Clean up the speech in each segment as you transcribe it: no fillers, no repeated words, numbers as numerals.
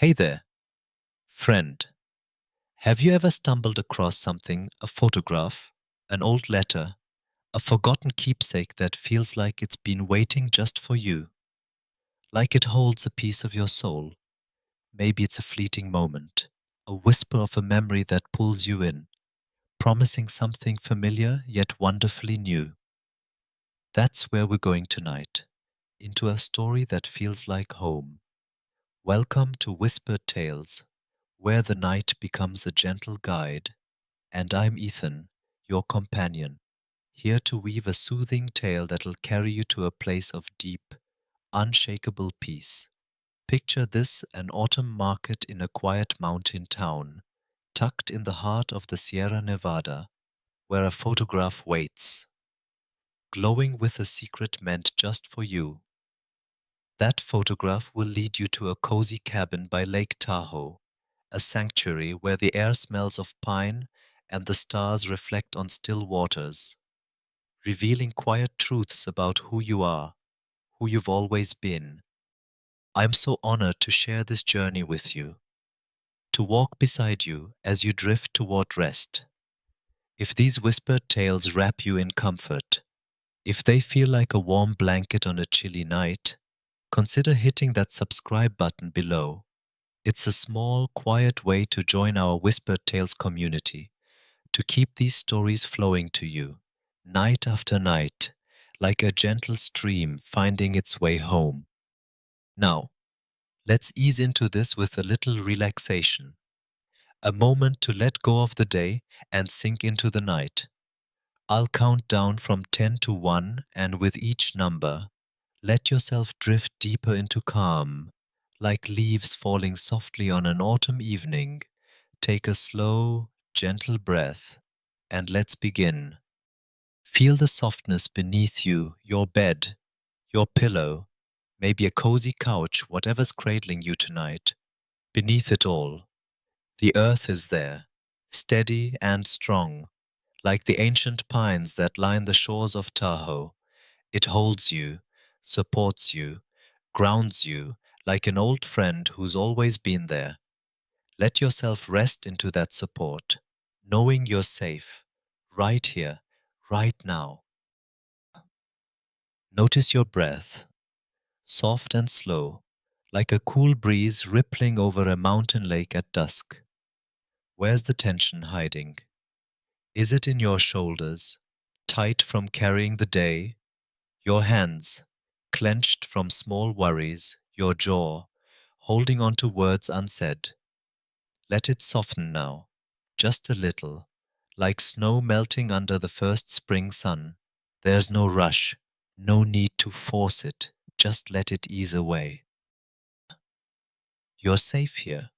Hey there, friend. Have you ever stumbled across something, a photograph, an old letter, a forgotten keepsake that feels like it's been waiting just for you? Like it holds a piece of your soul. Maybe it's a fleeting moment, a whisper of a memory that pulls you in, promising something familiar yet wonderfully new. That's where we're going tonight, into a story that feels like home. Welcome to Whispered Tales, where the night becomes a gentle guide. And I'm Ethan, your companion, here to weave a soothing tale that'll carry you to a place of deep, unshakable peace. Picture this: an autumn market in a quiet mountain town, tucked in the heart of the Sierra Nevada, where a photograph waits, glowing with a secret meant just for you. That photograph will lead you to a cozy cabin by Lake Tahoe, a sanctuary where the air smells of pine and the stars reflect on still waters, revealing quiet truths about who you are, who you've always been. I'm so honored to share this journey with you, to walk beside you as you drift toward rest. If these whispered tales wrap you in comfort, if they feel like a warm blanket on a chilly night, consider hitting that subscribe button below. It's a small, quiet way to join our Whispered Tales community, to keep these stories flowing to you, night after night, like a gentle stream finding its way home. Now, let's ease into this with a little relaxation, a moment to let go of the day and sink into the night. I'll count down from 10 to 1, and with each number, let yourself drift deeper into calm, like leaves falling softly on an autumn evening. Take a slow, gentle breath, and let's begin. Feel the softness beneath you, your bed, your pillow, maybe a cozy couch, whatever's cradling you tonight. Beneath it all, the earth is there, steady and strong, like the ancient pines that line the shores of Tahoe. It holds you, supports you, grounds you, like an old friend who's always been there. Let yourself rest into that support, knowing you're safe, right here, right now. Notice your breath, soft and slow, like a cool breeze rippling over a mountain lake at dusk. Where's the tension hiding? Is it in your shoulders, tight from carrying the day? Your hands, clenched from small worries, your jaw, holding on to words unsaid. Let it soften now, just a little, like snow melting under the first spring sun. There's no rush, no need to force it, just let it ease away. You're safe here,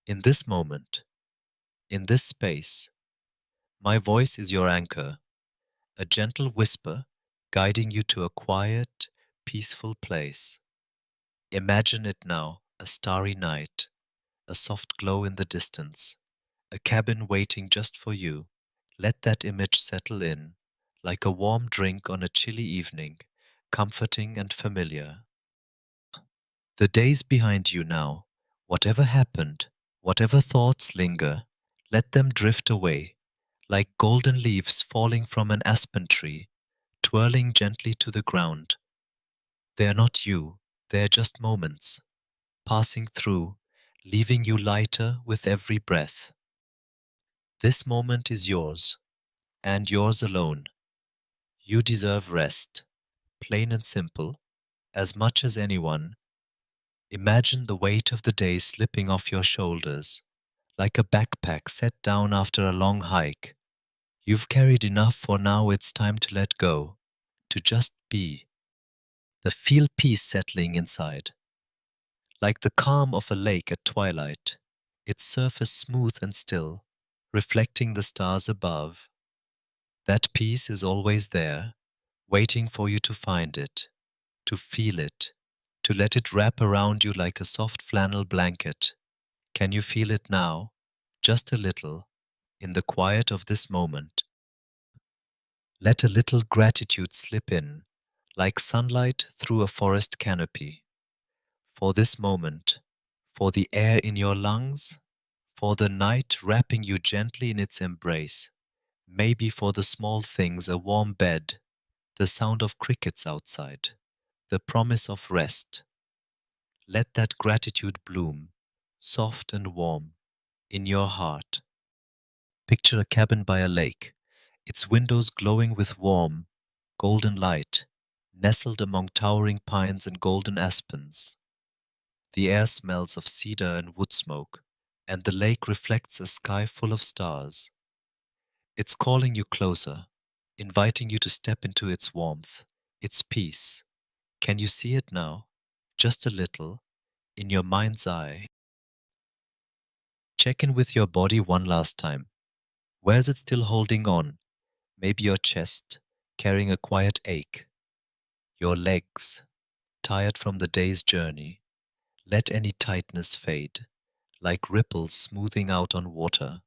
in this moment, in this space. My voice is your anchor, a gentle whisper guiding you to a quiet, peaceful place. Imagine it now, a starry night, a soft glow in the distance, a cabin waiting just for you. Let that image settle in, like a warm drink on a chilly evening, comforting and familiar. The day's behind you now. Whatever happened, whatever thoughts linger, let them drift away, like golden leaves falling from an aspen tree, twirling gently to the ground. They are not you, they are just moments, passing through, leaving you lighter with every breath. This moment is yours, and yours alone. You deserve rest, plain and simple, as much as anyone. Imagine the weight of the day slipping off your shoulders, like a backpack set down after a long hike. You've carried enough for now, it's time to let go, to just be. The feel peace settling inside, like the calm of a lake at twilight, its surface smooth and still, reflecting the stars above. That peace is always there, waiting for you to find it, to feel it, to let it wrap around you like a soft flannel blanket. Can you feel it now? Just a little, in the quiet of this moment. Let a little gratitude slip in, like sunlight through a forest canopy. For this moment, for the air in your lungs, for the night wrapping you gently in its embrace, maybe for the small things, a warm bed, the sound of crickets outside, the promise of rest. Let that gratitude bloom, soft and warm, in your heart. Picture a cabin by a lake, its windows glowing with warm, golden light, nestled among towering pines and golden aspens. The air smells of cedar and wood smoke, and the lake reflects a sky full of stars. It's calling you closer, inviting you to step into its warmth, its peace. Can you see it now? Just a little, in your mind's eye. Check in with your body one last time. Where's it still holding on? Maybe your chest, carrying a quiet ache. Your legs, tired from the day's journey. Let any tightness fade, like ripples smoothing out on water,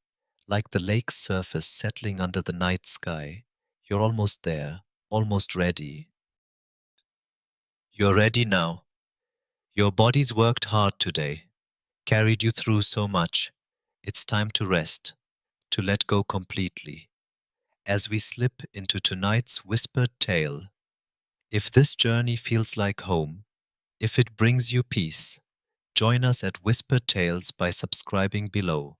like the lake's surface settling under the night sky. You're almost there, almost ready. You're ready now. Your body's worked hard today, carried you through so much. It's time to rest, to let go completely. As we slip into tonight's whispered tale, if this journey feels like home, if it brings you peace, join us at Whispered Tales by subscribing below.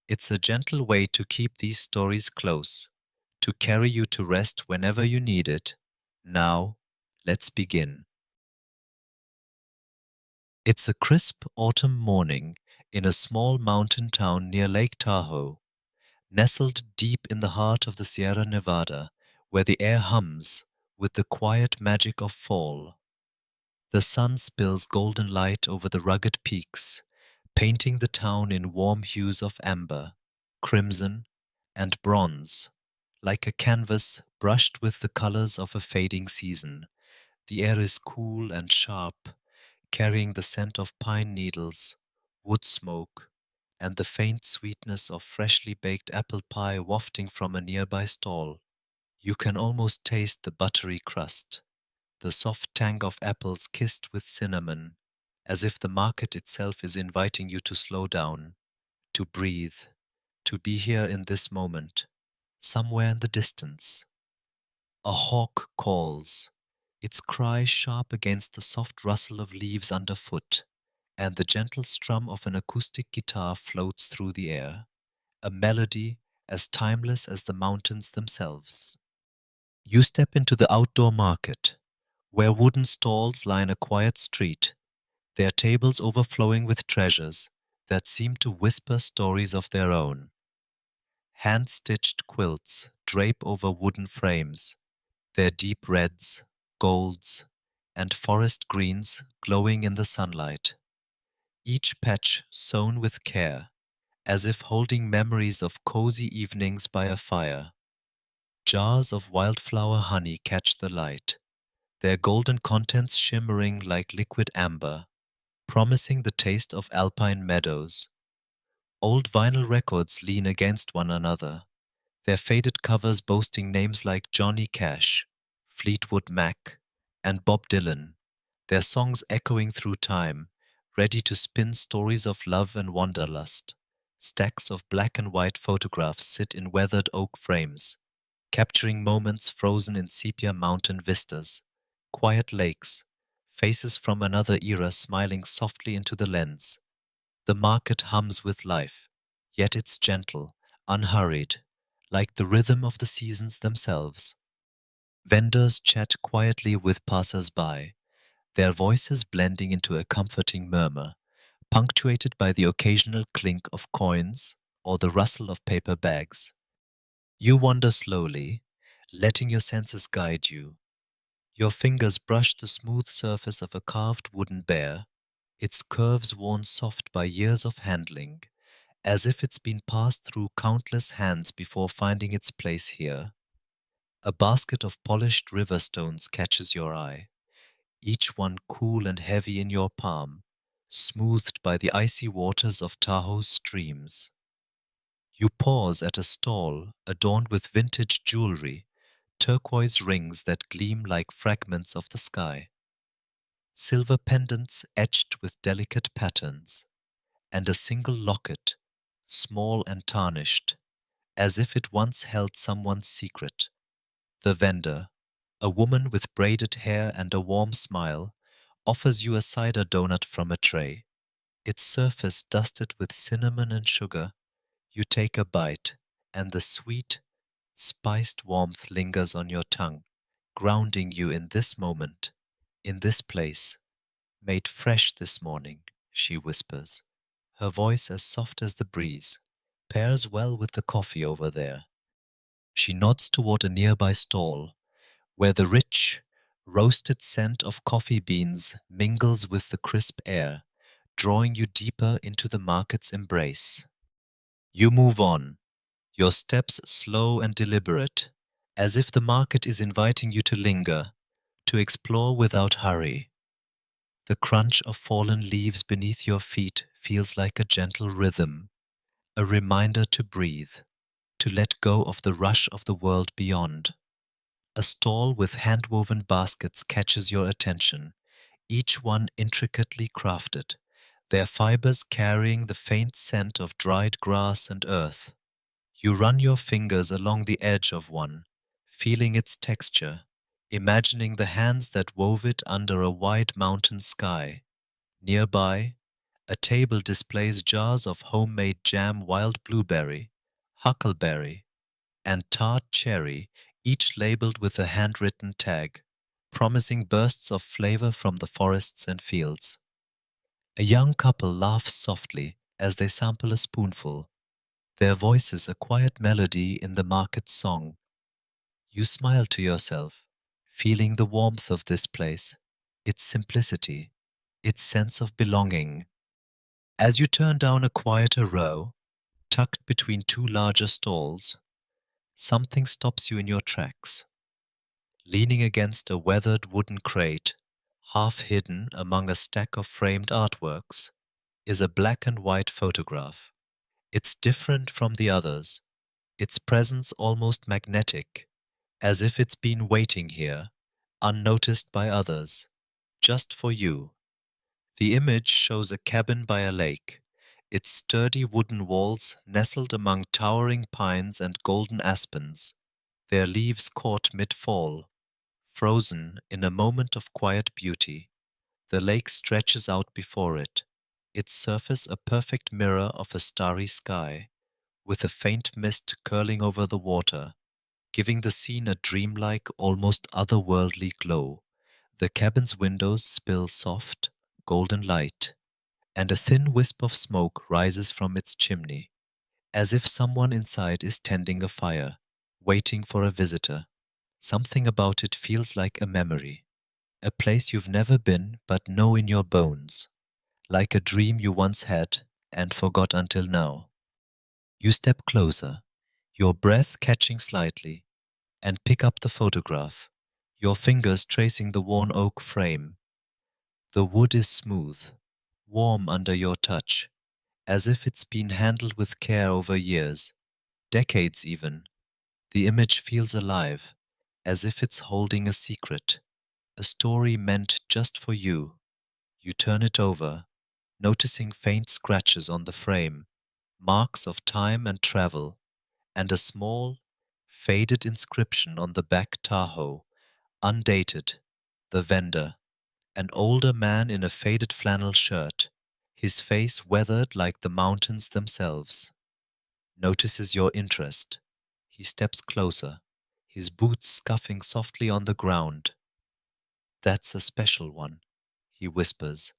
It's a gentle way to keep these stories close, to carry you to rest whenever you need it. Now, let's begin. It's a crisp autumn morning in a small mountain town near Lake Tahoe, nestled deep in the heart of the Sierra Nevada, where the air hums with the quiet magic of fall. The sun spills golden light over the rugged peaks, painting the town in warm hues of amber, crimson, and bronze, like a canvas brushed with the colors of a fading season. The air is cool and sharp, carrying the scent of pine needles, wood smoke, and the faint sweetness of freshly baked apple pie wafting from a nearby stall. You can almost taste the buttery crust, the soft tang of apples kissed with cinnamon, as if the market itself is inviting you to slow down, to breathe, to be here in this moment. Somewhere in the distance, a hawk calls, its cry sharp against the soft rustle of leaves underfoot, and the gentle strum of an acoustic guitar floats through the air, a melody as timeless as the mountains themselves. You step into the outdoor market, where wooden stalls line a quiet street, their tables overflowing with treasures that seem to whisper stories of their own. Hand-stitched quilts drape over wooden frames, their deep reds, golds, and forest greens glowing in the sunlight. Each patch sewn with care, as if holding memories of cozy evenings by a fire. Jars of wildflower honey catch the light, their golden contents shimmering like liquid amber, promising the taste of alpine meadows. Old vinyl records lean against one another, their faded covers boasting names like Johnny Cash, Fleetwood Mac, and Bob Dylan, their songs echoing through time, ready to spin stories of love and wanderlust. Stacks of black and white photographs sit in weathered oak frames, capturing moments frozen in sepia mountain vistas, quiet lakes, faces from another era smiling softly into the lens. The market hums with life, yet it's gentle, unhurried, like the rhythm of the seasons themselves. Vendors chat quietly with passers-by, their voices blending into a comforting murmur, punctuated by the occasional clink of coins or the rustle of paper bags. You wander slowly, letting your senses guide you. Your fingers brush the smooth surface of a carved wooden bear, its curves worn soft by years of handling, as if it's been passed through countless hands before finding its place here. A basket of polished river stones catches your eye, each one cool and heavy in your palm, smoothed by the icy waters of Tahoe's streams. You pause at a stall adorned with vintage jewelry, turquoise rings that gleam like fragments of the sky, silver pendants etched with delicate patterns. and a single locket, small and tarnished, as if it once held someone's secret. The vendor, a woman with braided hair and a warm smile, offers you a cider donut from a tray. Its surface dusted with cinnamon and sugar. You take a bite, and the sweet, spiced warmth lingers on your tongue, grounding you in this moment, in this place. Made fresh this morning, she whispers, her voice as soft as the breeze. Pairs well with the coffee over there. She nods toward a nearby stall, where the rich, roasted scent of coffee beans mingles with the crisp air, drawing you deeper into the market's embrace. You move on, your steps slow and deliberate, as if the market is inviting you to linger, to explore without hurry. The crunch of fallen leaves beneath your feet feels like a gentle rhythm, a reminder to breathe, to let go of the rush of the world beyond. A stall with hand-woven baskets catches your attention, each one intricately crafted, their fibers carrying the faint scent of dried grass and earth. You run your fingers along the edge of one, feeling its texture, imagining the hands that wove it under a wide mountain sky. Nearby, a table displays jars of homemade jam, wild blueberry, huckleberry, and tart cherry, each labeled with a handwritten tag, promising bursts of flavor from the forests and fields. A young couple laughs softly as they sample a spoonful, their voices a quiet melody in the market song. You smile to yourself, feeling the warmth of this place, its simplicity, its sense of belonging. As you turn down a quieter row, tucked between two larger stalls, something stops you in your tracks. Leaning against a weathered wooden crate, half hidden among a stack of framed artworks, is a black and white photograph. It's different from the others, its presence almost magnetic, as if it's been waiting here, unnoticed by others, just for you. The image shows a cabin by a lake, its sturdy wooden walls nestled among towering pines and golden aspens, their leaves caught mid-fall, frozen in a moment of quiet beauty. The lake stretches out before it, its surface a perfect mirror of a starry sky, with a faint mist curling over the water, giving the scene a dreamlike, almost otherworldly glow. The cabin's windows spill soft, golden light, and a thin wisp of smoke rises from its chimney, as if someone inside is tending a fire, waiting for a visitor. Something about it feels like a memory, a place you've never been but know in your bones, like a dream you once had and forgot until now. You step closer, your breath catching slightly, and pick up the photograph, your fingers tracing the worn oak frame. The wood is smooth, warm under your touch, as if it's been handled with care over years, decades even. The image feels alive, as if it's holding a secret, a story meant just for you. You turn it over, noticing faint scratches on the frame, marks of time and travel, and a small, faded inscription on the back Tahoe, undated. The vendor, an older man in a faded flannel shirt, his face weathered like the mountains themselves, notices your interest. He steps closer, his boots scuffing softly on the ground. "That's a special one," he whispers,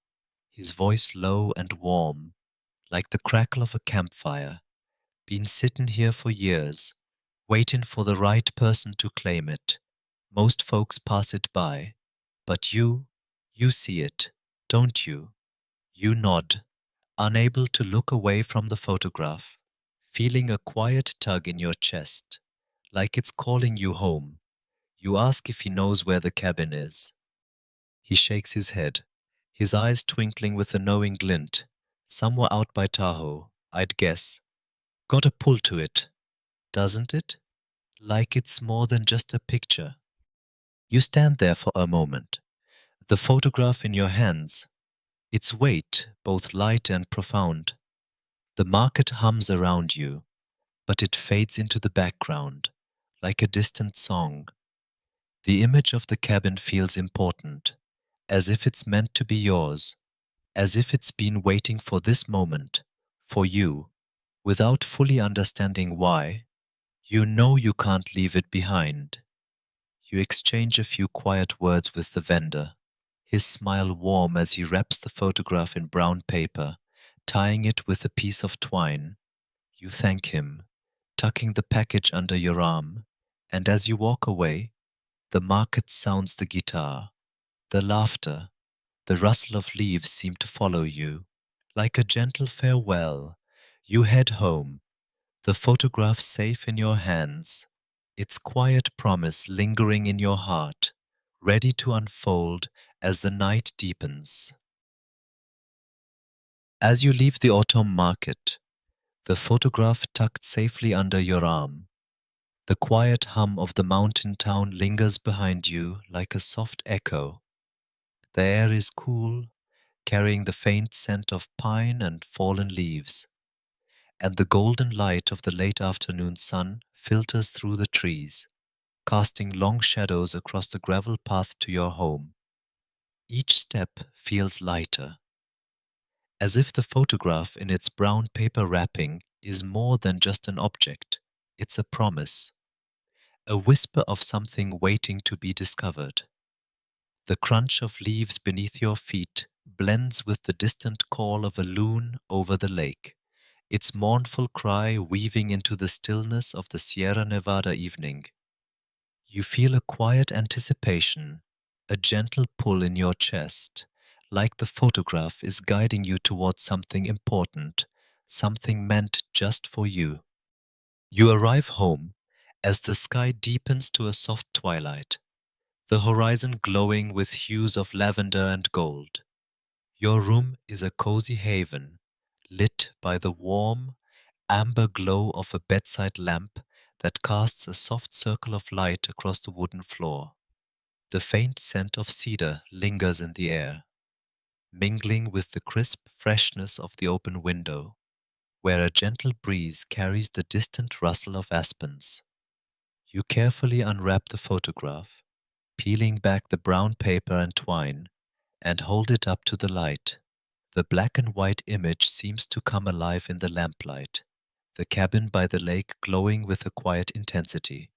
his voice low and warm, like the crackle of a campfire. "Been sittin' here for years, waitin' for the right person to claim it. Most folks pass it by, but you see it, don't you?" You nod, unable to look away from the photograph, feeling a quiet tug in your chest, like it's calling you home. You ask if he knows where the cabin is. He shakes his head, his eyes twinkling with a knowing glint. "Somewhere out by Tahoe, I'd guess. Got a pull to it, doesn't it? Like it's more than just a picture." You stand there for a moment, the photograph in your hands, its weight both light and profound. The market hums around you, but it fades into the background, like a distant song. The image of the cabin feels important, as if it's meant to be yours, as if it's been waiting for this moment, for you. Without fully understanding why, you know you can't leave it behind. You exchange a few quiet words with the vendor, his smile warm as he wraps the photograph in brown paper, tying it with a piece of twine. You thank him, tucking the package under your arm, and as you walk away, the market sounds the guitar, the laughter, the rustle of leaves seem to follow you. Like a gentle farewell, you head home, the photograph safe in your hands, its quiet promise lingering in your heart, ready to unfold as the night deepens. As you leave the autumn market, the photograph tucked safely under your arm, the quiet hum of the mountain town lingers behind you like a soft echo. The air is cool, carrying the faint scent of pine and fallen leaves, and the golden light of the late afternoon sun filters through the trees, casting long shadows across the gravel path to your home. Each step feels lighter, as if the photograph in its brown paper wrapping is more than just an object. It's a promise, a whisper of something waiting to be discovered. The crunch of leaves beneath your feet blends with the distant call of a loon over the lake, its mournful cry weaving into the stillness of the Sierra Nevada evening. You feel a quiet anticipation, a gentle pull in your chest, like the photograph is guiding you towards something important, something meant just for you. You arrive home as the sky deepens to a soft twilight, the horizon glowing with hues of lavender and gold. Your room is a cozy haven, lit by the warm, amber glow of a bedside lamp that casts a soft circle of light across the wooden floor. The faint scent of cedar lingers in the air, mingling with the crisp freshness of the open window, where a gentle breeze carries the distant rustle of aspens. You carefully unwrap the photograph, peeling back the brown paper and twine, and hold it up to the light. The black and white image seems to come alive in the lamplight, the cabin by the lake glowing with a quiet intensity.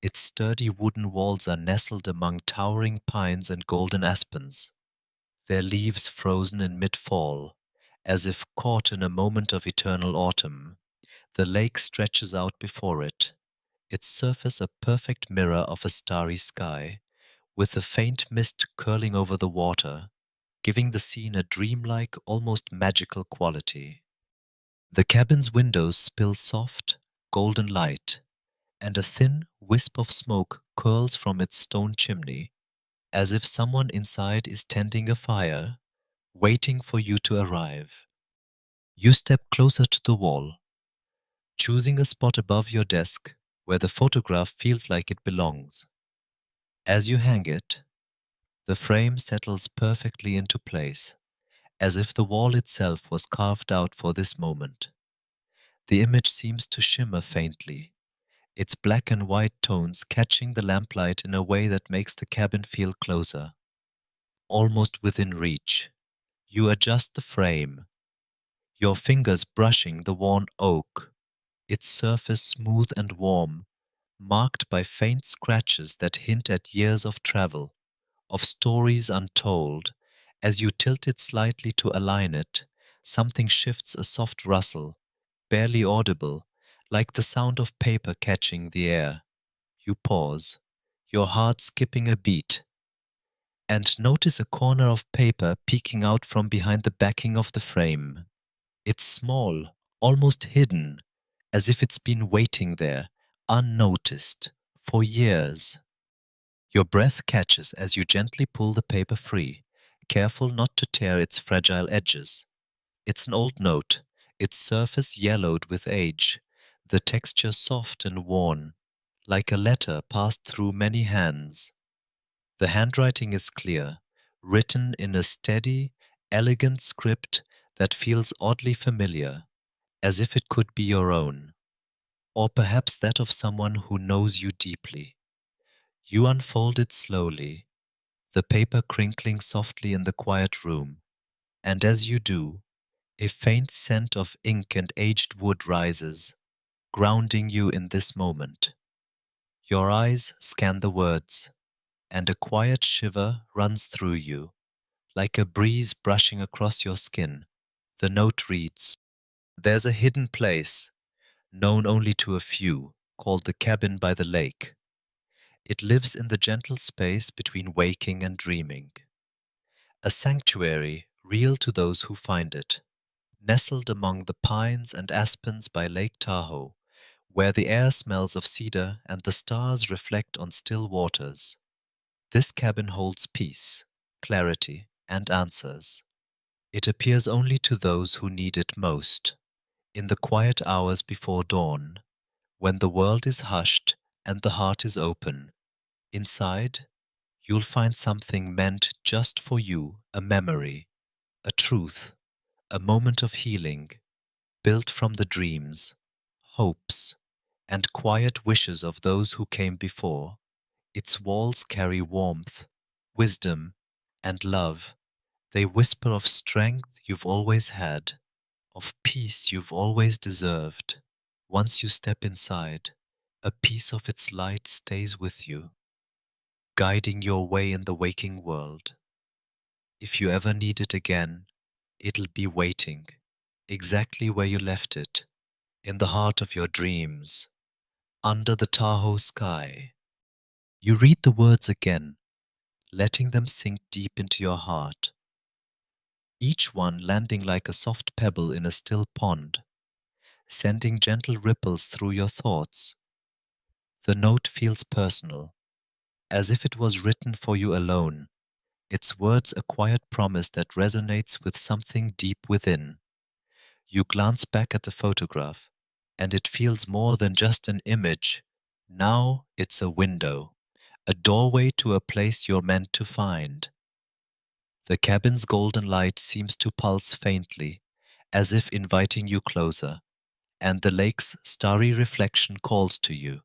Its sturdy wooden walls are nestled among towering pines and golden aspens, their leaves frozen in mid-fall, as if caught in a moment of eternal autumn. The lake stretches out before it, its surface a perfect mirror of a starry sky, with a faint mist curling over the water, giving the scene a dreamlike, almost magical quality. The cabin's windows spill soft, golden light, and a thin wisp of smoke curls from its stone chimney, as if someone inside is tending a fire, waiting for you to arrive. You step closer to the wall, choosing a spot above your desk where the photograph feels like it belongs. As you hang it, the frame settles perfectly into place, as if the wall itself was carved out for this moment. The image seems to shimmer faintly, its black and white tones catching the lamplight in a way that makes the cabin feel closer, almost within reach. You adjust the frame, your fingers brushing the worn oak, its surface smooth and warm, marked by faint scratches that hint at years of travel, of stories untold. As you tilt it slightly to align it, something shifts, a soft rustle, barely audible, like the sound of paper catching the air. You pause, your heart skipping a beat, and notice a corner of paper peeking out from behind the backing of the frame. It's small, almost hidden, as if it's been waiting there, unnoticed, for years. Your breath catches as you gently pull the paper free, careful not to tear its fragile edges. It's an old note, its surface yellowed with age, the texture soft and worn, like a letter passed through many hands. The handwriting is clear, written in a steady, elegant script that feels oddly familiar, as if it could be your own, or perhaps that of someone who knows you deeply. You unfold it slowly, the paper crinkling softly in the quiet room, and as you do, a faint scent of ink and aged wood rises, grounding you in this moment. Your eyes scan the words, and a quiet shiver runs through you, like a breeze brushing across your skin. The note reads, "There's a hidden place, known only to a few, called the cabin by the lake. It lives in the gentle space between waking and dreaming. A sanctuary real to those who find it. Nestled among the pines and aspens by Lake Tahoe, where the air smells of cedar and the stars reflect on still waters. This cabin holds peace, clarity, and answers. It appears only to those who need it most, in the quiet hours before dawn, when the world is hushed and the heart is open. Inside, you'll find something meant just for you, a memory, a truth, a moment of healing, built from the dreams, hopes, and quiet wishes of those who came before. Its walls carry warmth, wisdom, and love. They whisper of strength you've always had, of peace you've always deserved. Once you step inside, a piece of its light stays with you, guiding your way in the waking world. If you ever need it again, it'll be waiting, exactly where you left it, in the heart of your dreams, under the Tahoe sky. You read the words again, letting them sink deep into your heart, each one landing like a soft pebble in a still pond, sending gentle ripples through your thoughts. The note feels personal, as if it was written for you alone, its words a quiet promise that resonates with something deep within. You glance back at the photograph, and it feels more than just an image. Now it's a window, a doorway to a place you're meant to find. The cabin's golden light seems to pulse faintly, as if inviting you closer, and the lake's starry reflection calls to you,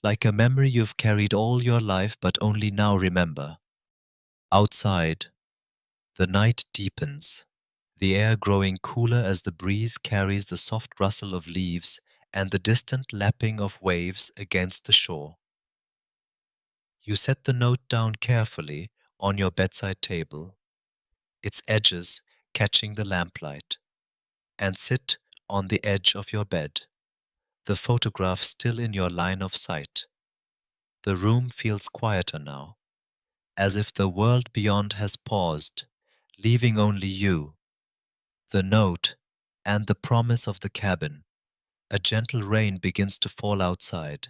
like a memory you've carried all your life but only now remember. Outside, the night deepens, the air growing cooler as the breeze carries the soft rustle of leaves and the distant lapping of waves against the shore. You set the note down carefully on your bedside table, its edges catching the lamplight, and sit on the edge of your bed, the photograph still in your line of sight. The room feels quieter now, as if the world beyond has paused, leaving only you, the note, and the promise of the cabin. A gentle rain begins to fall outside,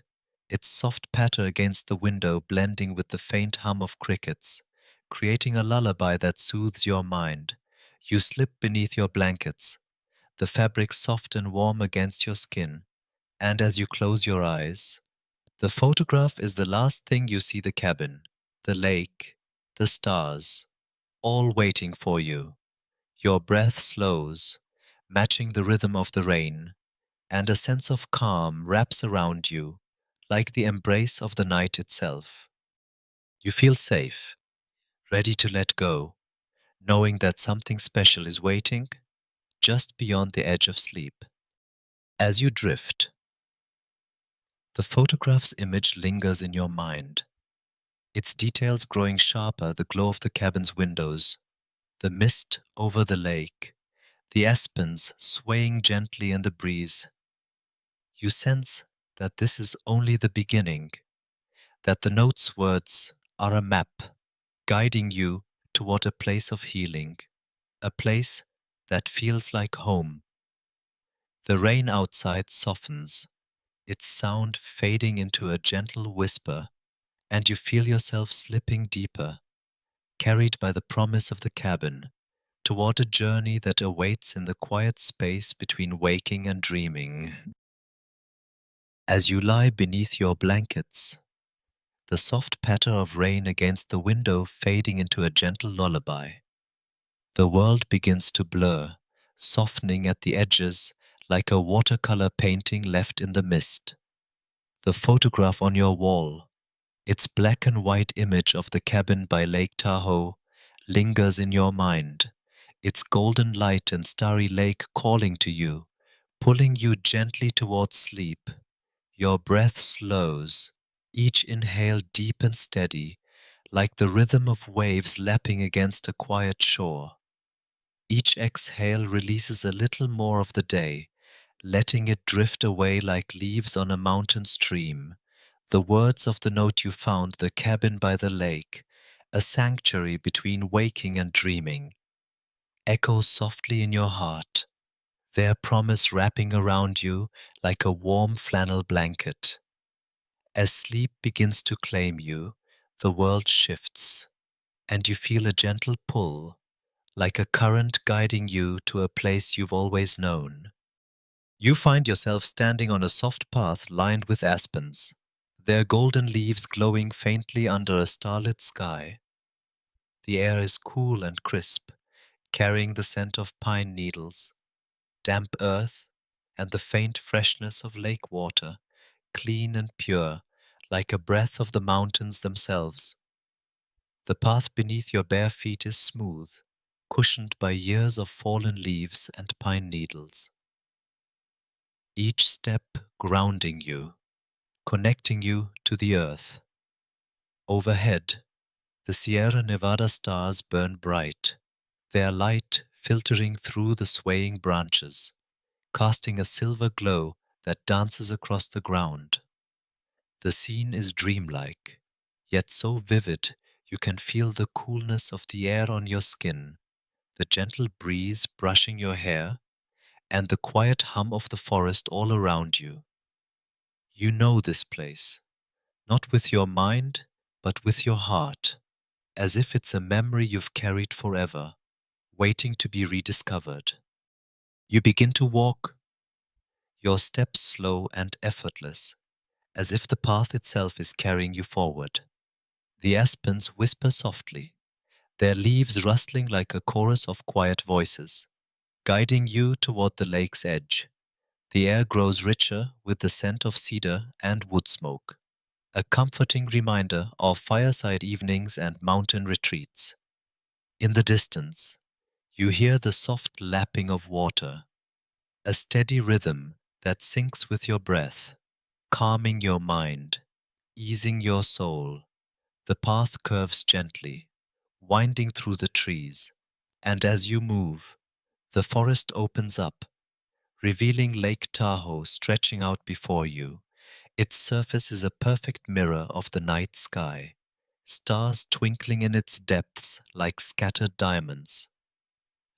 its soft patter against the window blending with the faint hum of crickets, creating a lullaby that soothes your mind. You slip beneath your blankets, the fabric soft and warm against your skin, and as you close your eyes, the photograph is the last thing you see: the cabin, the lake, the stars, all waiting for you. Your breath slows, matching the rhythm of the rain, and a sense of calm wraps around you, like the embrace of the night itself. You feel safe, ready to let go, knowing that something special is waiting just beyond the edge of sleep. As you drift, the photograph's image lingers in your mind, its details growing sharper, the glow of the cabin's windows, the mist over the lake, the aspens swaying gently in the breeze. You sense that this is only the beginning, that the note's words are a map guiding you toward a place of healing, a place that feels like home. The rain outside softens, its sound fading into a gentle whisper, and you feel yourself slipping deeper, carried by the promise of the cabin, toward a journey that awaits in the quiet space between waking and dreaming. As you lie beneath your blankets, the soft patter of rain against the window fading into a gentle lullaby, the world begins to blur, softening at the edges like a watercolor painting left in the mist. The photograph on your wall, its black and white image of the cabin by Lake Tahoe, lingers in your mind, its golden light and starry lake calling to you, pulling you gently towards sleep. Your breath slows, each inhale deep and steady, like the rhythm of waves lapping against a quiet shore. Each exhale releases a little more of the day, letting it drift away like leaves on a mountain stream. The words of the note you found, the cabin by the lake, a sanctuary between waking and dreaming, echo softly in your heart, their promise wrapping around you like a warm flannel blanket. As sleep begins to claim you, the world shifts, and you feel a gentle pull, like a current guiding you to a place you've always known. You find yourself standing on a soft path lined with aspens, their golden leaves glowing faintly under a starlit sky. The air is cool and crisp, carrying the scent of pine needles, damp earth, and the faint freshness of lake water, clean and pure, like a breath of the mountains themselves. The path beneath your bare feet is smooth, cushioned by years of fallen leaves and pine needles. Each step grounding you, connecting you to the earth. Overhead, the Sierra Nevada stars burn bright, their light filtering through the swaying branches, casting a silver glow that dances across the ground. The scene is dreamlike, yet so vivid you can feel the coolness of the air on your skin, the gentle breeze brushing your hair, and the quiet hum of the forest all around you. You know this place, not with your mind, but with your heart, as if it's a memory you've carried forever, waiting to be rediscovered. You begin to walk, your steps slow and effortless, as if the path itself is carrying you forward. The aspens whisper softly, their leaves rustling like a chorus of quiet voices, guiding you toward the lake's edge. The air grows richer with the scent of cedar and wood smoke, a comforting reminder of fireside evenings and mountain retreats. In the distance, you hear the soft lapping of water, a steady rhythm that syncs with your breath, calming your mind, easing your soul. The path curves gently, winding through the trees, and as you move, the forest opens up, revealing Lake Tahoe stretching out before you. Its surface is a perfect mirror of the night sky, stars twinkling in its depths like scattered diamonds,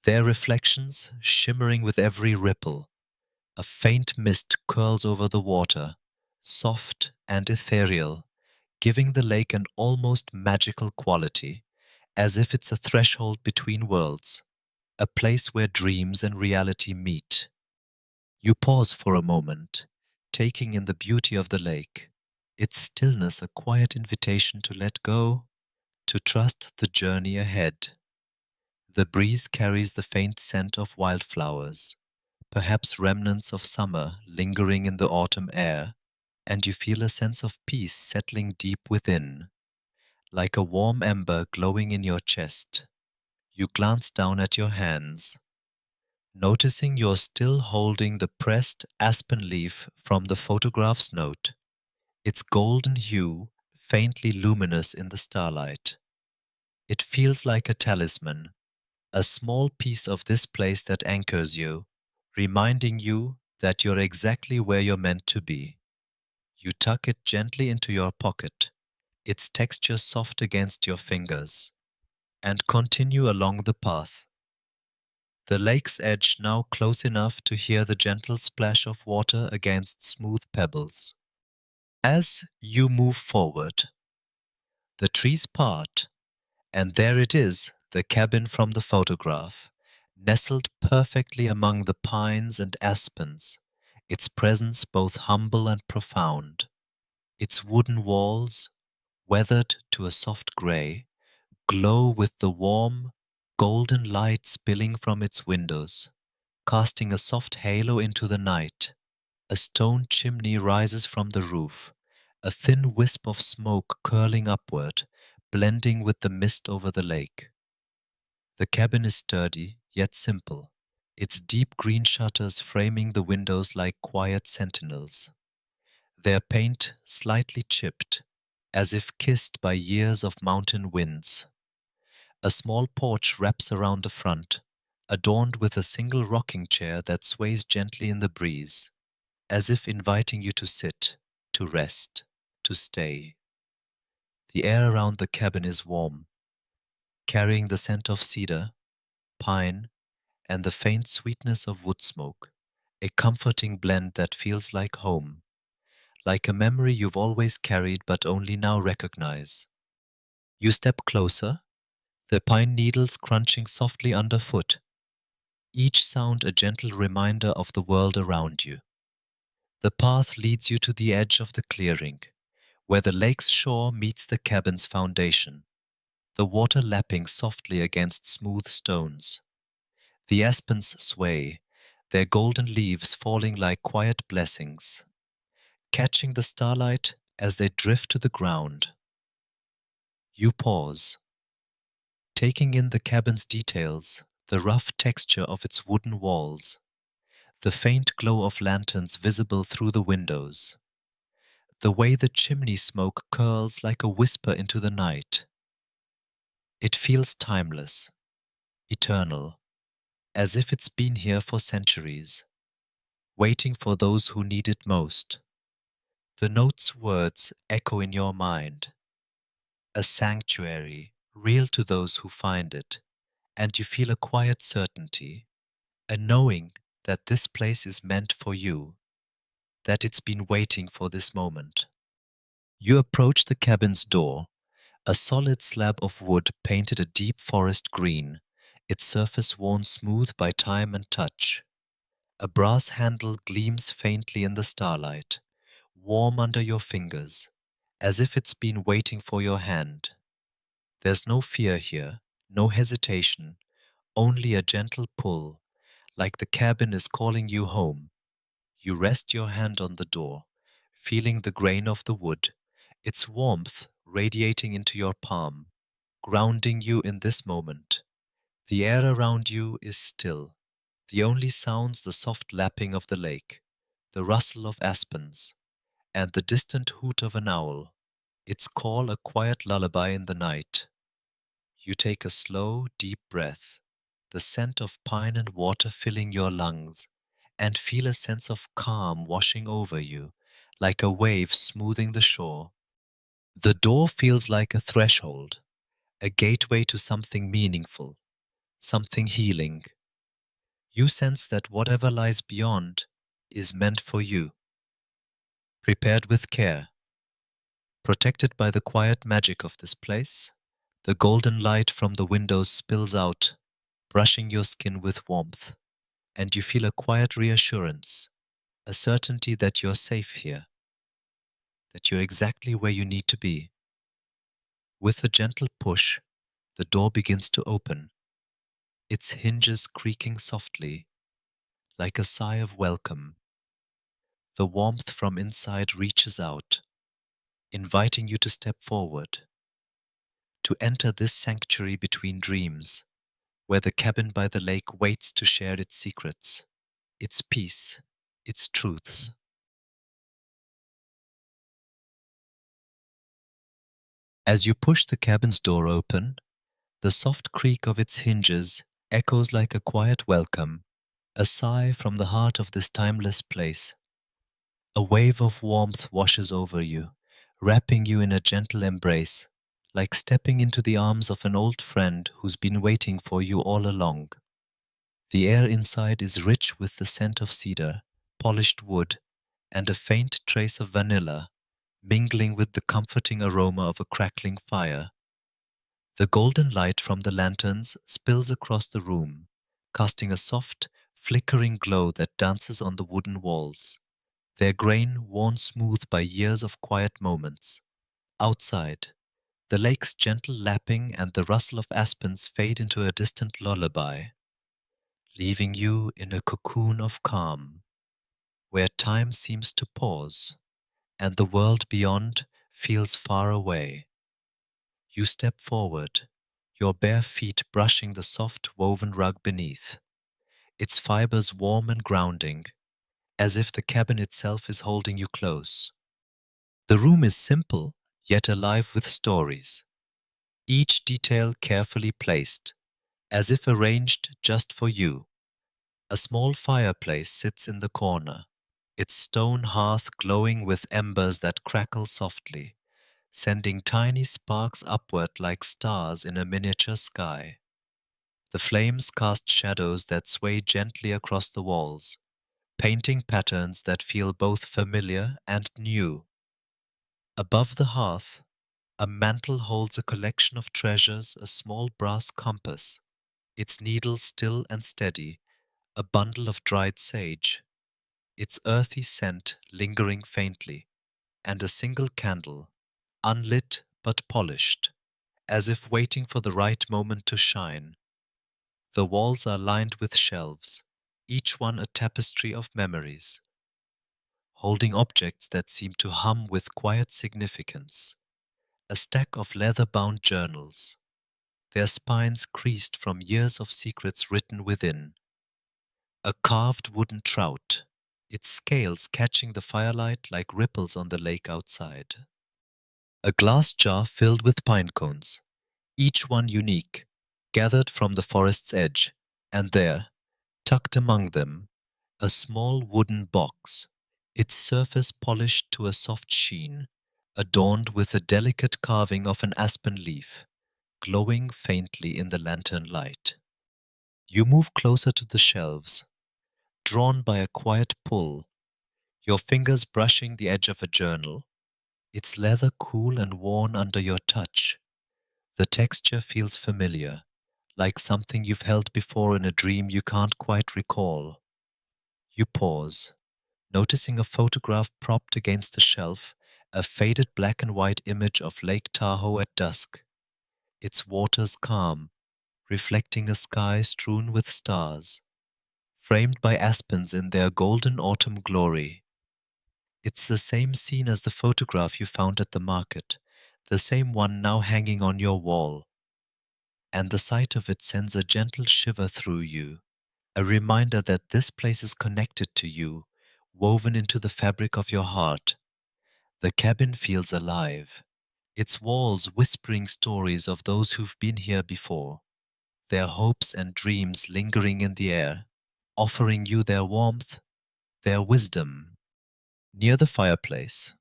their reflections shimmering with every ripple. A faint mist curls over the water, soft and ethereal, giving the lake an almost magical quality, as if it's a threshold between worlds, a place where dreams and reality meet. You pause for a moment, taking in the beauty of the lake, its stillness a quiet invitation to let go, to trust the journey ahead. The breeze carries the faint scent of wildflowers, perhaps remnants of summer lingering in the autumn air, and you feel a sense of peace settling deep within, like a warm ember glowing in your chest. You glance down at your hands, noticing you're still holding the pressed aspen leaf from the photograph's note, its golden hue faintly luminous in the starlight. It feels like a talisman, a small piece of this place that anchors you, reminding you that you're exactly where you're meant to be. You tuck it gently into your pocket, its texture soft against your fingers, and continue along the path. The lake's edge now close enough to hear the gentle splash of water against smooth pebbles. As you move forward, the trees part, and there it is, the cabin from the photograph, nestled perfectly among the pines and aspens, its presence both humble and profound. Its wooden walls, weathered to a soft gray, glow with the warm, golden light spilling from its windows, casting a soft halo into the night. A stone chimney rises from the roof, a thin wisp of smoke curling upward, blending with the mist over the lake. The cabin is sturdy, yet simple, its deep green shutters framing the windows like quiet sentinels. Their paint slightly chipped, as if kissed by years of mountain winds. A small porch wraps around the front, adorned with a single rocking chair that sways gently in the breeze, as if inviting you to sit, to rest, to stay. The air around the cabin is warm, carrying the scent of cedar, pine, and the faint sweetness of wood smoke, a comforting blend that feels like home, like a memory you've always carried but only now recognize. You step closer, the pine needles crunching softly underfoot, each sound a gentle reminder of the world around you. The path leads you to the edge of the clearing, where the lake's shore meets the cabin's foundation, the water lapping softly against smooth stones. The aspens sway, their golden leaves falling like quiet blessings, catching the starlight as they drift to the ground. You pause, taking in the cabin's details, the rough texture of its wooden walls, the faint glow of lanterns visible through the windows, the way the chimney smoke curls like a whisper into the night. It feels timeless, eternal, as if it's been here for centuries, waiting for those who need it most. The note's words echo in your mind, a sanctuary real to those who find it, and you feel a quiet certainty, a knowing that this place is meant for you, that it's been waiting for this moment. You approach the cabin's door, a solid slab of wood painted a deep forest green, its surface worn smooth by time and touch. A brass handle gleams faintly in the starlight, warm under your fingers, as if it's been waiting for your hand. There's no fear here, no hesitation, only a gentle pull, like the cabin is calling you home. You rest your hand on the door, feeling the grain of the wood, its warmth radiating into your palm, grounding you in this moment. The air around you is still. The only sounds the soft lapping of the lake, the rustle of aspens, and the distant hoot of an owl, its call a quiet lullaby in the night. You take a slow, deep breath, the scent of pine and water filling your lungs, and feel a sense of calm washing over you, like a wave smoothing the shore. The door feels like a threshold, a gateway to something meaningful, something healing. You sense that whatever lies beyond is meant for you, prepared with care, protected by the quiet magic of this place. The golden light from the windows spills out, brushing your skin with warmth, and you feel a quiet reassurance, a certainty that you're safe here, that you're exactly where you need to be. With a gentle push, the door begins to open, its hinges creaking softly, like a sigh of welcome. The warmth from inside reaches out, inviting you to step forward, to enter this sanctuary between dreams, where the cabin by the lake waits to share its secrets, its peace, its truths. As you push the cabin's door open, the soft creak of its hinges echoes like a quiet welcome, a sigh from the heart of this timeless place. A wave of warmth washes over you, wrapping you in a gentle embrace, like stepping into the arms of an old friend who's been waiting for you all along. The air inside is rich with the scent of cedar, polished wood, and a faint trace of vanilla, mingling with the comforting aroma of a crackling fire. The golden light from the lanterns spills across the room, casting a soft, flickering glow that dances on the wooden walls, their grain worn smooth by years of quiet moments. Outside, the lake's gentle lapping and the rustle of aspens fade into a distant lullaby, leaving you in a cocoon of calm, where time seems to pause and the world beyond feels far away. You step forward, your bare feet brushing the soft woven rug beneath, its fibers warm and grounding, as if the cabin itself is holding you close. The room is simple, yet alive with stories, each detail carefully placed, as if arranged just for you. A small fireplace sits in the corner, its stone hearth glowing with embers that crackle softly, sending tiny sparks upward like stars in a miniature sky. The flames cast shadows that sway gently across the walls, painting patterns that feel both familiar and new. Above the hearth, a mantle holds a collection of treasures, a small brass compass, its needle still and steady, a bundle of dried sage, its earthy scent lingering faintly, and a single candle, unlit but polished, as if waiting for the right moment to shine. The walls are lined with shelves, each one a tapestry of memories, holding objects that seem to hum with quiet significance. A stack of leather-bound journals, their spines creased from years of secrets written within. A carved wooden trout, its scales catching the firelight like ripples on the lake outside. A glass jar filled with pine cones, each one unique, gathered from the forest's edge, and there, tucked among them, a small wooden box, its surface polished to a soft sheen, adorned with a delicate carving of an aspen leaf, glowing faintly in the lantern light. You move closer to the shelves, drawn by a quiet pull, your fingers brushing the edge of a journal, its leather cool and worn under your touch. The texture feels familiar, like something you've held before in a dream you can't quite recall. You pause, noticing a photograph propped against the shelf, a faded black and white image of Lake Tahoe at dusk, its waters calm, reflecting a sky strewn with stars, framed by aspens in their golden autumn glory. It's the same scene as the photograph you found at the market, the same one now hanging on your wall, and the sight of it sends a gentle shiver through you, a reminder that this place is connected to you, woven into the fabric of your heart. The cabin feels alive, its walls whispering stories of those who've been here before, their hopes and dreams lingering in the air, offering you their warmth, their wisdom. Near the fireplace,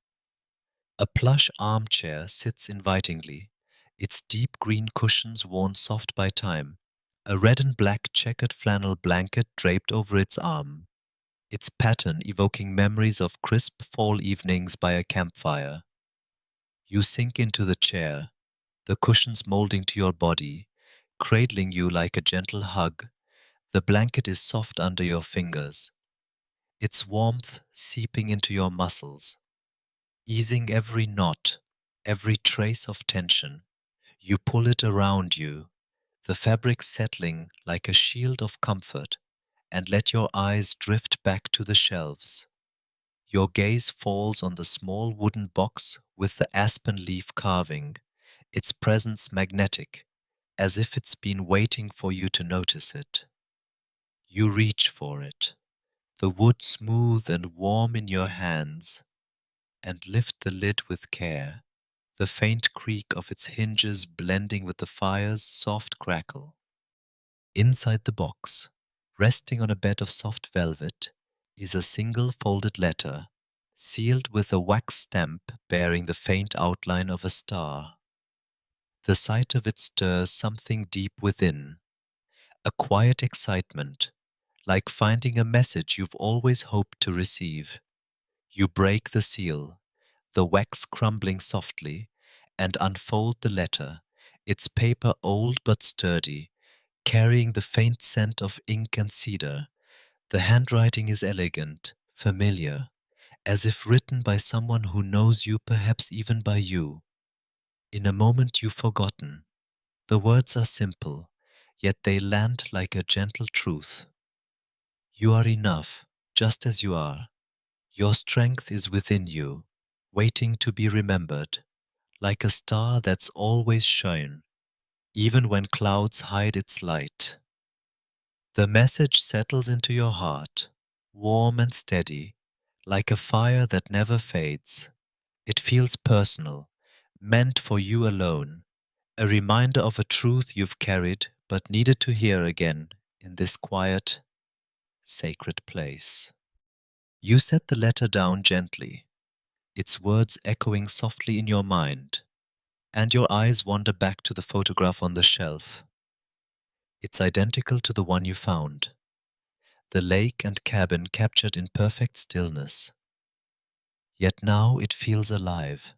a plush armchair sits invitingly, its deep green cushions worn soft by time, a red and black checkered flannel blanket draped over its arm, its pattern evoking memories of crisp fall evenings by a campfire. You sink into the chair, the cushions molding to your body, cradling you like a gentle hug. The blanket is soft under your fingers, its warmth seeping into your muscles, easing every knot, every trace of tension. You pull it around you, the fabric settling like a shield of comfort, and let your eyes drift back to the shelves. Your gaze falls on the small wooden box with the aspen leaf carving, its presence magnetic, as if it's been waiting for you to notice it. You reach for it, the wood smooth and warm in your hands, and lift the lid with care, the faint creak of its hinges blending with the fire's soft crackle. Inside the box, resting on a bed of soft velvet, is a single folded letter, sealed with a wax stamp bearing the faint outline of a star. The sight of it stirs something deep within, a quiet excitement, like finding a message you've always hoped to receive. You break the seal, the wax crumbling softly, and unfold the letter, its paper old but sturdy, carrying the faint scent of ink and cedar. The handwriting is elegant, familiar, as if written by someone who knows you, perhaps even by you. In a moment you've forgotten. The words are simple, yet they land like a gentle truth. You are enough, just as you are. Your strength is within you, waiting to be remembered, like a star that's always shone, even when clouds hide its light. The message settles into your heart, warm and steady, like a fire that never fades. It feels personal, meant for you alone, a reminder of a truth you've carried but needed to hear again in this quiet, sacred place. You set the letter down gently, its words echoing softly in your mind, and your eyes wander back to the photograph on the shelf. It's identical to the one you found, the lake and cabin captured in perfect stillness. Yet now it feels alive,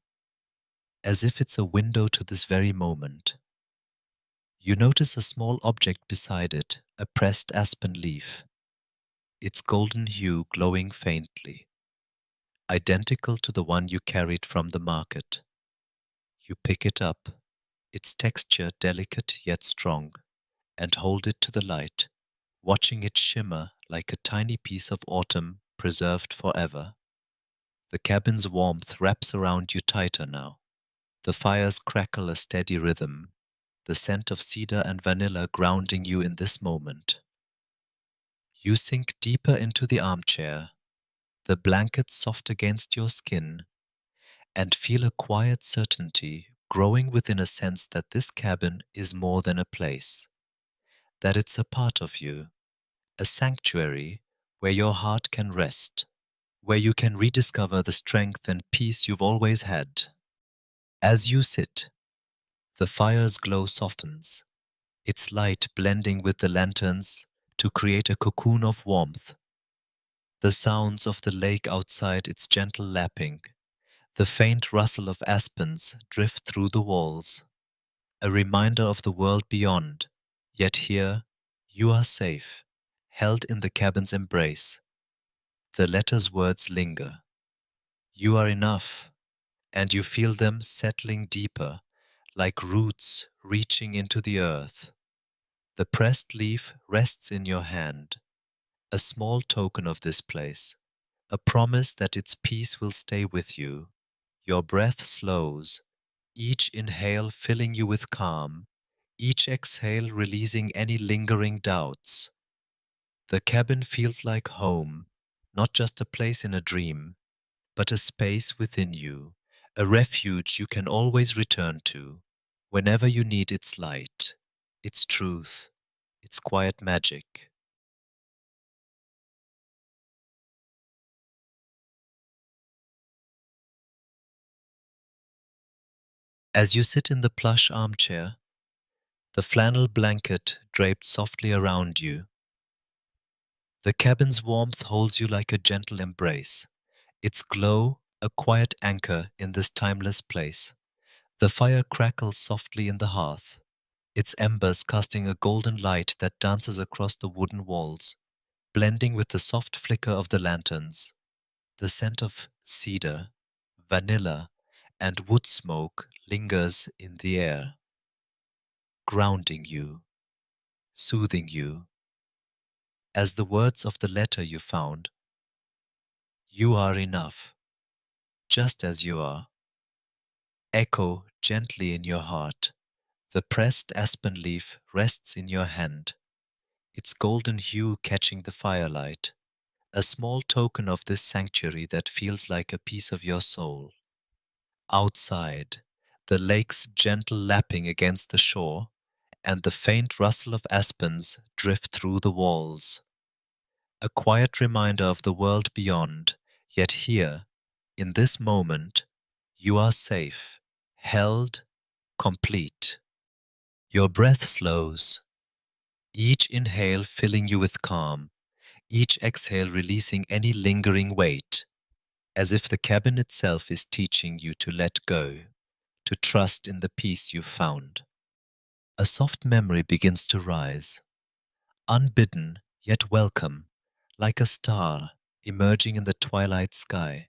as if it's a window to this very moment. You notice a small object beside it, a pressed aspen leaf, its golden hue glowing faintly, identical to the one you carried from the market. You pick it up, its texture delicate yet strong, and hold it to the light, watching it shimmer like a tiny piece of autumn preserved forever. The cabin's warmth wraps around you tighter now. The fires crackle a steady rhythm, the scent of cedar and vanilla grounding you in this moment. You sink deeper into the armchair, the blanket soft against your skin, and feel a quiet certainty growing within a sense that this cabin is more than a place, that it's a part of you, a sanctuary where your heart can rest, where you can rediscover the strength and peace you've always had. As you sit, the fire's glow softens, its light blending with the lanterns to create a cocoon of warmth. The sounds of the lake outside its gentle lapping, the faint rustle of aspens drift through the walls, a reminder of the world beyond. Yet here, you are safe, held in the cabin's embrace. The letter's words linger. You are enough, and you feel them settling deeper, like roots reaching into the earth. The pressed leaf rests in your hand, a small token of this place, a promise that its peace will stay with you. Your breath slows, each inhale filling you with calm, each exhale releasing any lingering doubts. The cabin feels like home, not just a place in a dream, but a space within you, a refuge you can always return to, whenever you need its light, its truth, its quiet magic. As you sit in the plush armchair, the flannel blanket draped softly around you, the cabin's warmth holds you like a gentle embrace, its glow a quiet anchor in this timeless place. The fire crackles softly in the hearth, its embers casting a golden light that dances across the wooden walls, blending with the soft flicker of the lanterns. The scent of cedar, vanilla, and wood smoke lingers in the air, grounding you, soothing you. As the words of the letter you found, you are enough, just as you are, echo gently in your heart. The pressed aspen leaf rests in your hand, its golden hue catching the firelight, a small token of this sanctuary that feels like a piece of your soul. Outside, the lake's gentle lapping against the shore and the faint rustle of aspens drift through the walls. A quiet reminder of the world beyond, yet here, in this moment, you are safe, held, complete. Your breath slows, each inhale filling you with calm, each exhale releasing any lingering weight, as if the cabin itself is teaching you to let go, to trust in the peace you've found. A soft memory begins to rise, unbidden yet welcome, like a star emerging in the twilight sky.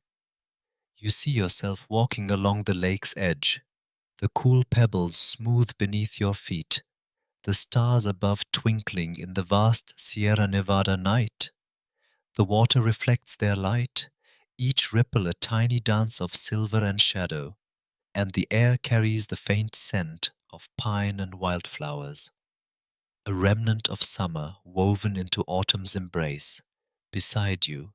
You see yourself walking along the lake's edge, the cool pebbles smooth beneath your feet, the stars above twinkling in the vast Sierra Nevada night. The water reflects their light, each ripple a tiny dance of silver and shadow, and the air carries the faint scent of pine and wildflowers. A remnant of summer woven into autumn's embrace. Beside you,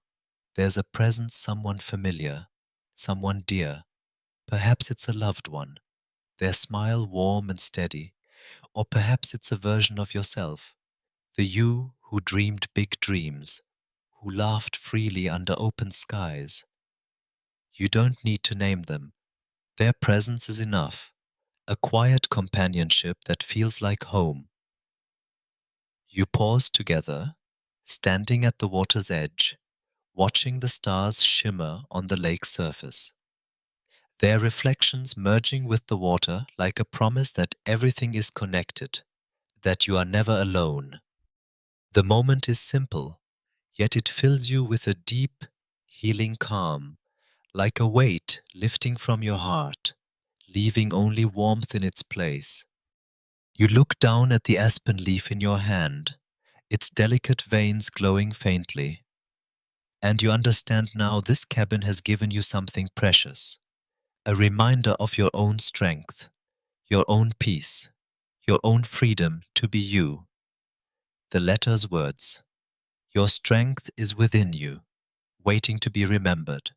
there's a presence, someone familiar, someone dear. Perhaps it's a loved one, their smile warm and steady, or perhaps it's a version of yourself, the you who dreamed big dreams, who laughed freely under open skies. You don't need to name them. Their presence is enough, a quiet companionship that feels like home. You pause together, standing at the water's edge, watching the stars shimmer on the lake's surface. Their reflections merging with the water like a promise that everything is connected, that you are never alone. The moment is simple, yet it fills you with a deep, healing calm, like a weight lifting from your heart, leaving only warmth in its place. You look down at the aspen leaf in your hand, its delicate veins glowing faintly, and you understand now this cabin has given you something precious, a reminder of your own strength, your own peace, your own freedom to be you. The letter's words, your strength is within you, waiting to be remembered.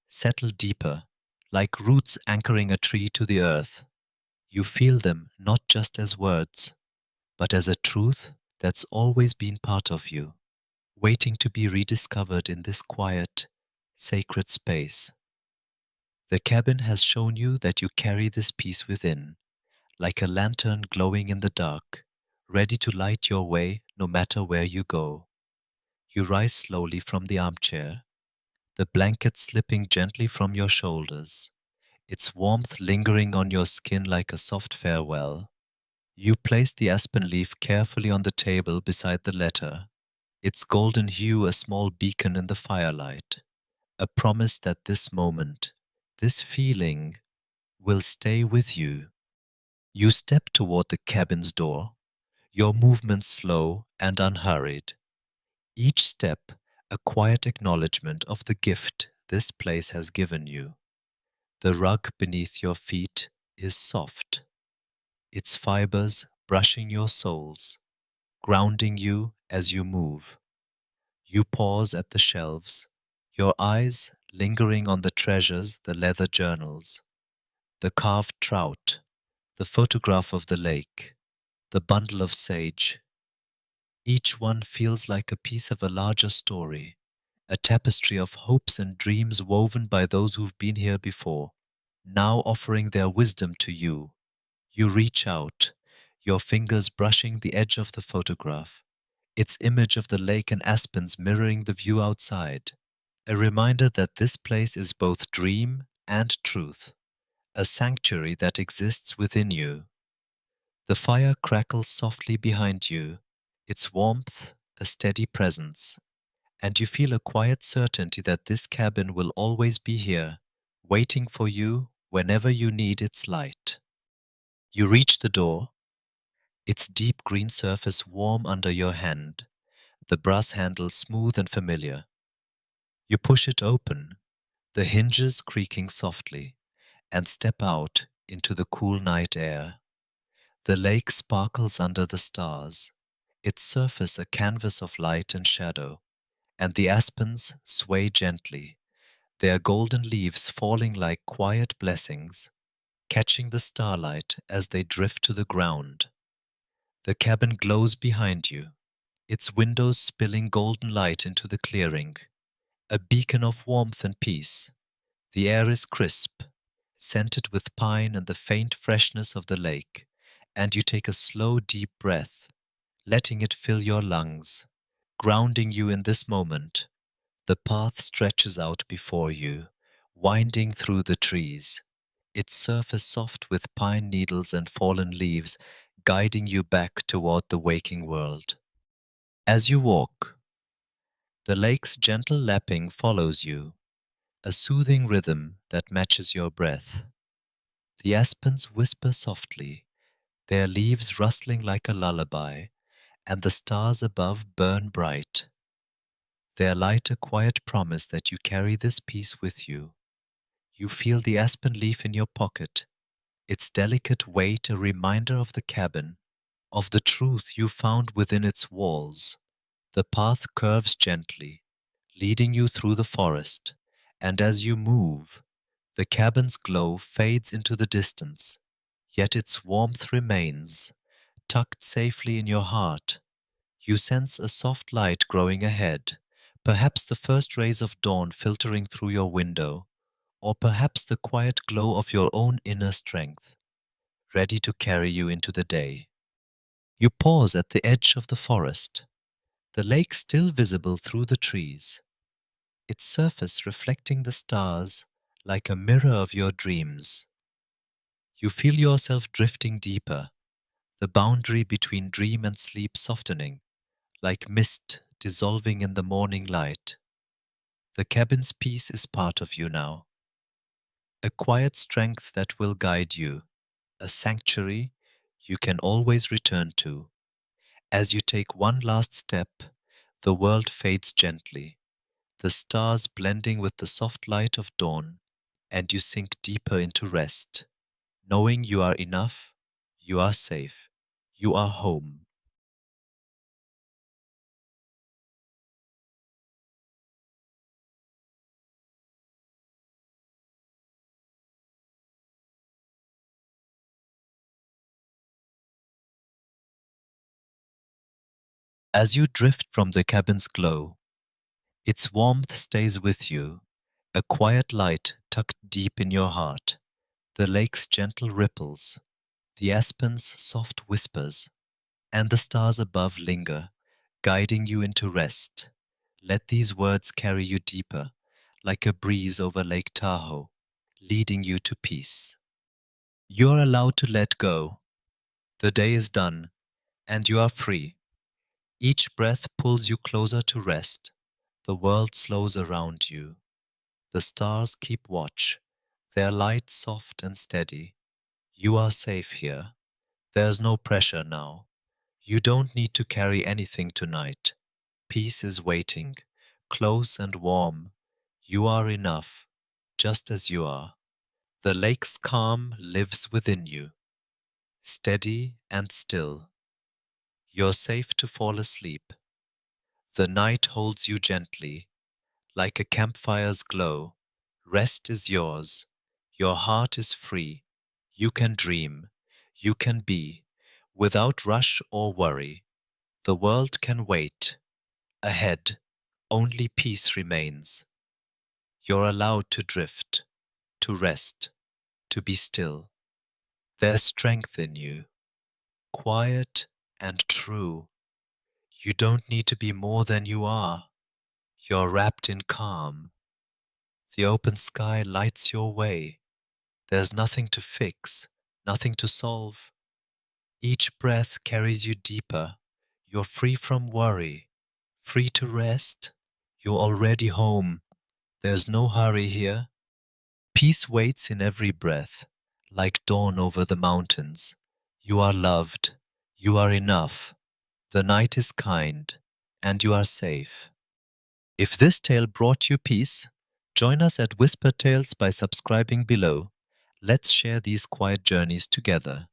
Settle deeper, like roots anchoring a tree to the earth. You feel them not just as words, but as a truth that's always been part of you, waiting to be rediscovered in this quiet, sacred space. The cabin has shown you that you carry this peace within, like a lantern glowing in the dark, ready to light your way no matter where you go. You rise slowly from the armchair, the blanket slipping gently from your shoulders, its warmth lingering on your skin like a soft farewell. You place the aspen leaf carefully on the table beside the letter, its golden hue a small beacon in the firelight, a promise that this moment, this feeling, will stay with you. You step toward the cabin's door, your movements slow and unhurried. Each step a quiet acknowledgement of the gift this place has given you. The rug beneath your feet is soft, its fibers brushing your soles, grounding you as you move. You pause at the shelves, your eyes lingering on the treasures, the leather journals, the carved trout, the photograph of the lake, the bundle of sage. Each one feels like a piece of a larger story, a tapestry of hopes and dreams woven by those who've been here before, now offering their wisdom to you. You reach out, your fingers brushing the edge of the photograph, its image of the lake and aspens mirroring the view outside, a reminder that this place is both dream and truth, a sanctuary that exists within you. The fire crackles softly behind you, its warmth a steady presence, and you feel a quiet certainty that this cabin will always be here, waiting for you whenever you need its light. You reach the door, its deep green surface warm under your hand, the brass handle smooth and familiar. You push it open, the hinges creaking softly, and step out into the cool night air. The lake sparkles under the stars, its surface a canvas of light and shadow, and the aspens sway gently, their golden leaves falling like quiet blessings, catching the starlight as they drift to the ground. The cabin glows behind you, its windows spilling golden light into the clearing, a beacon of warmth and peace. The air is crisp, scented with pine and the faint freshness of the lake, and you take a slow, deep breath, letting it fill your lungs, grounding you in this moment. The path stretches out before you, winding through the trees, its surface soft with pine needles and fallen leaves, guiding you back toward the waking world. As you walk, the lake's gentle lapping follows you, a soothing rhythm that matches your breath. The aspens whisper softly, their leaves rustling like a lullaby, and the stars above burn bright. Their light a quiet promise that you carry this peace with you. You feel the aspen leaf in your pocket, its delicate weight a reminder of the cabin, of the truth you found within its walls. The path curves gently, leading you through the forest, and as you move, the cabin's glow fades into the distance, yet its warmth remains, tucked safely in your heart. You sense a soft light growing ahead, perhaps the first rays of dawn filtering through your window, or perhaps the quiet glow of your own inner strength, ready to carry you into the day. You pause at the edge of the forest, the lake still visible through the trees, its surface reflecting the stars like a mirror of your dreams. You feel yourself drifting deeper, the boundary between dream and sleep softening, like mist dissolving in the morning light. The cabin's peace is part of you now, a quiet strength that will guide you, a sanctuary you can always return to. As you take one last step, the world fades gently, the stars blending with the soft light of dawn, and you sink deeper into rest, knowing you are enough, you are safe, you are home. As you drift from the cabin's glow, its warmth stays with you, a quiet light tucked deep in your heart, the lake's gentle ripples, the aspen's soft whispers, and the stars above linger, guiding you into rest. Let these words carry you deeper, like a breeze over Lake Tahoe, leading you to peace. You are allowed to let go. The day is done, and you are free. Each breath pulls you closer to rest. The world slows around you. The stars keep watch, their light soft and steady. You are safe here. There's no pressure now. You don't need to carry anything tonight. Peace is waiting, close and warm. You are enough, just as you are. The lake's calm lives within you, steady and still. You're safe to fall asleep. The night holds you gently, like a campfire's glow. Rest is yours. Your heart is free. You can dream. You can be, without rush or worry. The world can wait. Ahead, only peace remains. You're allowed to drift, to rest, to be still. There's strength in you, quiet and true. You don't need to be more than you are. You're wrapped in calm. The open sky lights your way. There's nothing to fix, nothing to solve. Each breath carries you deeper. You're free from worry, free to rest. You're already home. There's no hurry here. Peace waits in every breath, like dawn over the mountains. You are loved. You are enough. The night is kind, and you are safe. If this tale brought you peace, join us at Whisper Tales by subscribing below. Let's share these quiet journeys together.